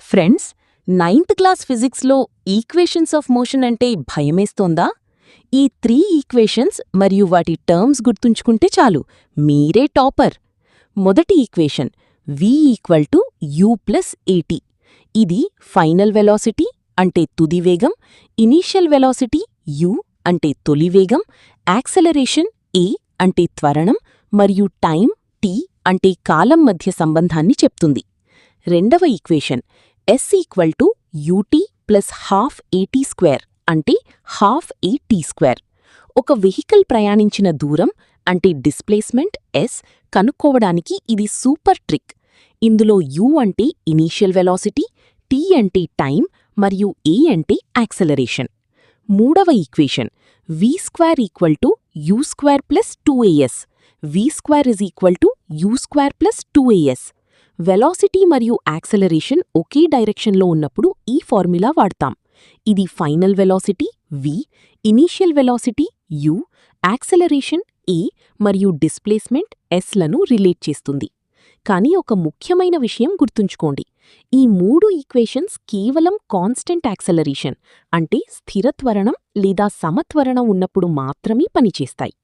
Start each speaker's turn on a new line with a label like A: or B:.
A: Friends, ninth class ఫిజిక్స్లో equations of motion అంటే భయమేస్తోందా? ఈ 3 ఈక్వేషన్స్ మరియు వాటి టర్మ్స్ గుర్తుంచుకుంటే చాలు, మీరే టాపర్. మొదటి ఈక్వేషన్ v=u+at. ఇది ఫైనల్ వెలాసిటీ అంటే తుది వేగం, ఇనీషియల్ వెలాసిటీ u అంటే తొలి వేగం, యాక్సెలరేషన్ a అంటే త్వరణం మరియు టైం t అంటే కాలం మధ్య సంబంధాన్ని చెప్తుంది. రెండవ ఈక్వేషన్ s=ut+12at² అంటే 12at². ఒక వెహికల్ ప్రయాణించిన దూరం అంటే డిస్ప్లేస్మెంట్ s కనుక్కోవడానికి ఇది సూపర్ ట్రిక్. ఇందులో u అంటే ఇనీషియల్ వెలాసిటీ, t అంటే టైం మరియు a అంటే యాక్సెలరేషన్. మూడవ ఈక్వేషన్ v²=u²+2as. v²=u²+2as. వెలాసిటీ మరియు యాక్సెలరేషన్ ఒకే డైరెక్షన్లో ఉన్నప్పుడు ఈ ఫార్ములా వాడతాం. ఇది final velocity v, initial velocity u, acceleration a మరియు డిస్ప్లేస్మెంట్ s లను రిలేట్ చేస్తుంది. కానీ ఒక ముఖ్యమైన విషయం గుర్తుంచుకోండి, ఈ 3 ఈక్వేషన్స్ కేవలం కాన్స్టెంట్ యాక్సెలరేషన్ అంటే స్థిర త్వరణం లేదా సమత్వరణం ఉన్నప్పుడు మాత్రమే పనిచేస్తాయి.